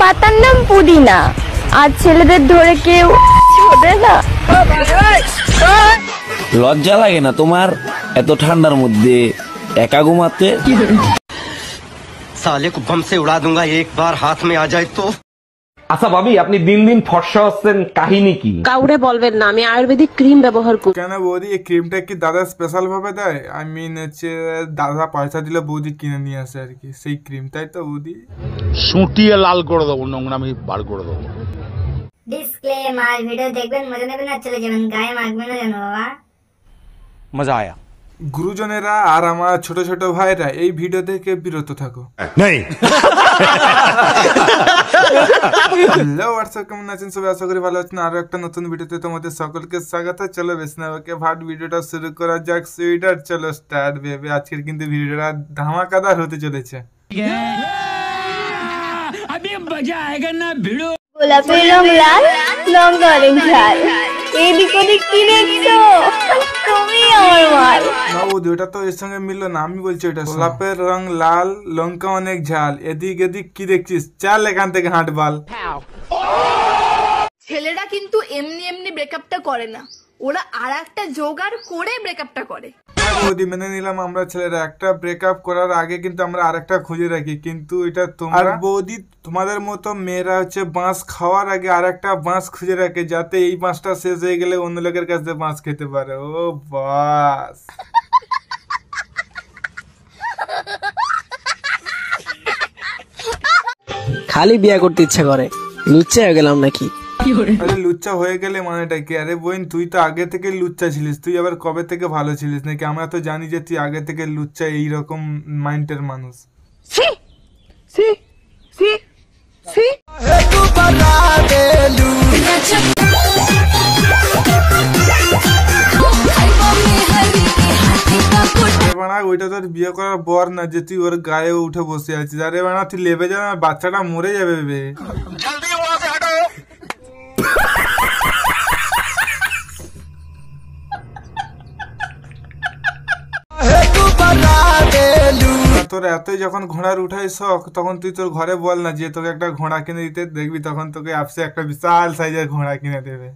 পাতার নাম পুদিনা, আর ছেলেদের ধরে কেউ ছোড়ে না। লজ্জা লাগে না তোমার এত ঠান্ডার মধ্যে একা ঘুমাতে? साले को बम से उड़ा दूंगा एक बार हाथ में आ जाए तो। আচ্ছা ভাবি, আপনি দিন দিন ফর্সা হচ্ছেন, কাহিনী কি? কাউরে বলবেন না, আমি আয়ুর্বেদিক ক্রিম ব্যবহার করি। কেন বৌদি, এই ক্রিমটা কি দাদা স্পেশাল ভাবে দেয়? আই মিন হচ্ছে দাদা পয়সা দিলে বৌদি কিনে নিয়ে আসে আর কি, সেই ক্রিম, তাই তো বৌদি? সুটিয়ে লাল করে দেবো, নোংরামি বার করে দেবো। ডিসক্লেমার, ভিডিও দেখবেন, মজা নেবেন আর চলে যাবেন, গায়ে মাখবেন না যেন বাবা। মজা আয়া। গুরুজনেরা আর আমার ছোট ছোট ভাইরা এই ভিডিও থেকে বিরত থাকো। হ্যালো হোয়াটসঅ্যাপ, কেমন আছেন সবাই? আশা করি ভালো আছেন। আরো একটা নতুন ভিডিওতে তোমাদের সকলকে স্বাগত। চলো বেশ না ওকে ভাট ভিডিওটা শুরু করা যাক। সুইটার চলো স্টার্ট বেবে। আজকের কিন্তু ভিডিওটা ধামাকাদার হতে চলেছে। গোলাপের রং লাল, লঙ্কা অরেঞ্জ ঝাল, এদিক ওদিক কি দেখছো? তুমি আমার মাল। না বৌদি, ওটা তো এর সঙ্গে মিললো না। আমি বলছি ওটা গোলাপের রং লাল, লঙ্কা অনেক ঝাল, এদিক এদিক কি দেখছিস? চাল এখান থেকে হাঁটবাল। ছেলেরা কিন্তু এমনি এমনি ব্রেকআপটা করে না, ওরা আর একটা জোগাড় করে ব্রেকআপটা করে। বৌদি মেনে নিলাম, আমরা ছেলেরা একটা ব্রেকআপ করার আগে কিন্তু আমরা আরেকটা খুঁজে রাখি, কিন্তু এটা তোমরা বৌদি তোমাদের মতো মেয়েরা হচ্ছে বাঁশ খাওয়ার আগে আরেকটা বাঁশ খুঁজে রাখে, যাতে এই বাঁশটা শেষ হয়ে গেলে অন্য লোকের কাছে বাঁশ খেতে পারে। ও বাস, খালি বিয়ে করতে ইচ্ছা করে, লুচ্চা হয়ে গেলাম নাকি? আরে লুচ্চা হয়ে গেলে মানেটা কি? আরে বোন, তুই তো আগে থেকে লুচ্চা ছিলিস, তুই আবার কবে থেকে ভালো ছিলিস নাকি? আমরা তো জানি যে তুই আগে থেকে লুচ্চা, এইরকম মাইন্ডের মানুষ। ওইটা তোর বিয়ে করার বর না যে তুই ওর গায়ে উঠে বসে আছিস। আরে বানা, তুই লেবে যা, বাচ্চাটা মরে যাবে বে। তোর এতই যখন ঘোড়ার উঠাই শখ, তখন তুই তোর ঘরে বল না যে তোকে একটা ঘোড়া কিনে দিতে, দেখবি তখন তোকে আপসে একটা বিশাল সাইজের ঘোড়া কিনে দেবে।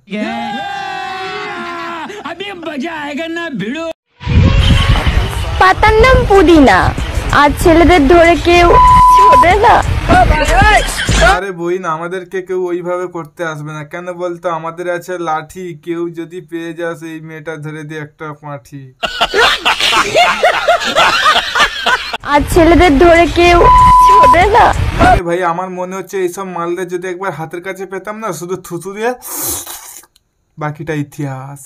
পাতার নাম পুদিনা, আর ছেলেদের ধরে কেউ ছোড়ে না। আরে বই না, আমাদেরকে কেউ ওইভাবে করতে আসবে না। কেন বলতো, আমাদের আছে লাঠি, কেউ যদি পেয়ে যাস এই মেয়েটা ধরে দিয়ে একটা পাঠি। আর ছেলেদের ধরে কেউ ছোড়ে না। আরে ভাই, আমার মনে হচ্ছে এইসব মালদের যদি একবার হাতের কাছে পেতাম না, শুধু থুতু দিয়ে, বাকিটা ইতিহাস।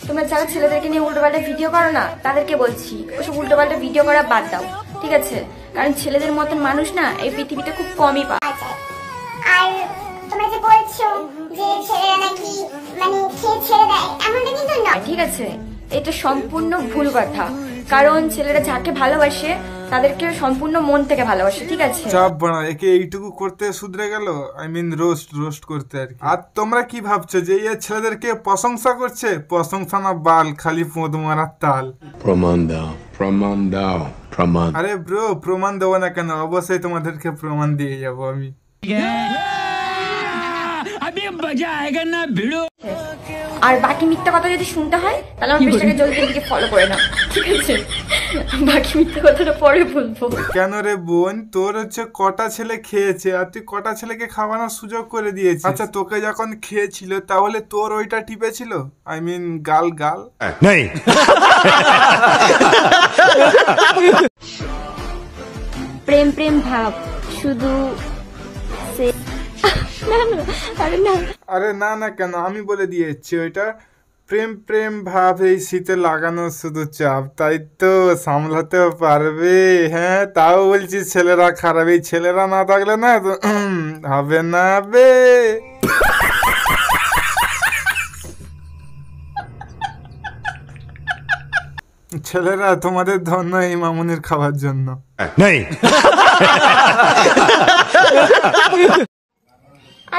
তোমরা যারা ছেলেদেরকে নিয়ে উল্টোপাল্টা ভিডিও করো না, তাদেরকে বলছি ওসব উল্টোপাল্টা ভিডিও করা বাদ দাও, ঠিক আছে? কারণ ছেলেদের মতন মানুষ না এই পৃথিবীতে খুব কমই পায়। আর তোমরা যে বলছো যে ছেলেরা নাকি মানে খেয়ে ছেড়ে দেয়, এমনটা কিন্তু না, ঠিক আছে? এটা সম্পূর্ণ ভুল কথা, কারণ ছেলেরা যাকে ভালোবাসে তাদেরকে সম্পূর্ণ মন থেকে ভালোবাসে, ঠিক আছে? চাপ বানা, একে এইটুকু করতে শুধরে গেল, আই মিন রোস্ট করতে আর কি। আর তোমরা কি ভাবছো যে এই ছেলেদেরকে প্রশংসা করছে? প্রশংসা না বাল, খালি পোঁদ মারার তাল। প্রমাণ দাও, প্রমাণ দাও, প্রমাণ। আরে ব্রো, প্রমাণ দেবো না কেন? অবশ্যই তোমাদেরকে প্রমাণ দিয়ে যাবো আমি। আর বাকি মিথ্যা কথা যদি শুনতে হয় তাহলে আমার পেজটাকে জলদি জলদি ফলো করে নাও, ঠিক আছে? বাকি মিথ্যা কথাটা পরে বলবো। কেন রে বোন, তোর হচ্ছে কটা ছেলে খেয়েছে আর তুই কটা ছেলেকে খাওয়ানোর সুযোগ করে দিয়েছিস? আচ্ছা, তোকে যখন খেয়েছিল তাহলে তোর ওইটা টিপেছিল? আই মিন গাল গাল নেই। প্রেম প্রেম ভাব শুধু আরে না না, কেন? আমি বলে দিয়েছি ওইটা প্রেম প্রেম ভাব, এই শীতে লাগানো শুধু চাপ, তাই তো সামলাতে পারবে? হ্যাঁ, তাও বলছি ছেলেরা খারাপ, এই ছেলেরা না থাকলে না তো হবে না বে। ছেলেরা তোমাদের ধন্য এই মামুনির খাবার জন্য। নেই।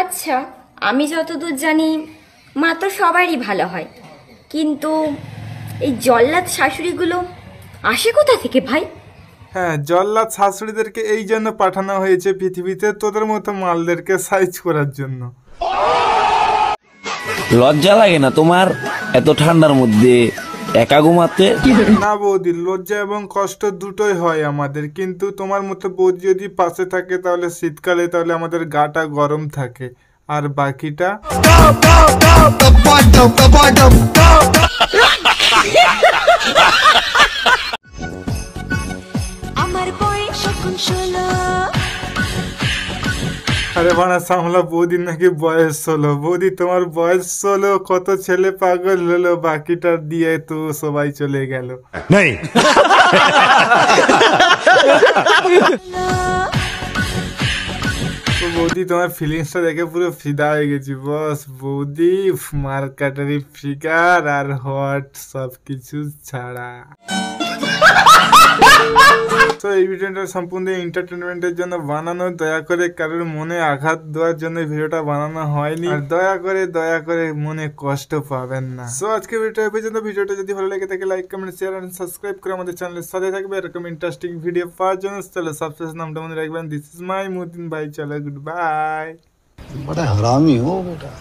আচ্ছা, আমি যতদূর জানি মা তো সবারই ভালো হয়, কিন্তু এই জল্লাদ শাশুড়িগুলো আসে কোথা থেকে ভাই? হ্যাঁ, জল্লাদ শাশুড়িদেরকে এই জন্য পাঠানো হয়েছে পৃথিবীতে তোদের মতো মালদেরকে সাইজ করার জন্য। লজ্জা লাগে না তোমার এত ঠান্ডার মধ্যে একা ঘুমাতে? না বৌদি, লজ্জা এবং কষ্ট দুটোই হয় আমাদের, কিন্তু তোমার মতো বৌদি যদি পাশে থাকে তাহলে শীতকালে তাহলে আমাদের গাটা গরম থাকে, আর বাকিটা আমার বয়স এখন 16। আরে বানা সামলা, বৌদির নাকি বয়স 16। বৌদি তোমার বয়স 16, কত ছেলে পাগল হলো, বাকিটা দিয়ে তো সবাই চলে গেল। তো বৌদি তোমার ফিলিংসটা দেখে পুরো ফিদা হয়ে গেছি বস। বৌদি মার্কাটারি ফিগার আর হট সবকিছু ছাড়া। তো এই ভিডিওটা সম্পূর্ণ এন্টারটেনমেন্টের জন্য বানানো, দয়া করে কারোর মনে আঘাত দেওয়ার জন্য ভিডিওটা বানানো হয়নি, আর দয়া করে মনে কষ্ট পাবেন না। সো আজকে ভিডিওটা এই পর্যন্ত। ভিডিওটা যদি ভালো লেগে থাকে like comment share and subscribe করে আমাদের চ্যানেলের সাথে থাকবে এরকম ইন্টারেস্টিং ভিডিও পাওয়ার জন্য। চলো সাবস্ক্রাইব নামটা মনে রাখবেন। দিস ইজ মাই মুতিন ভাই। চলো গুড বাই। बड़ा हरामी हो बेटा।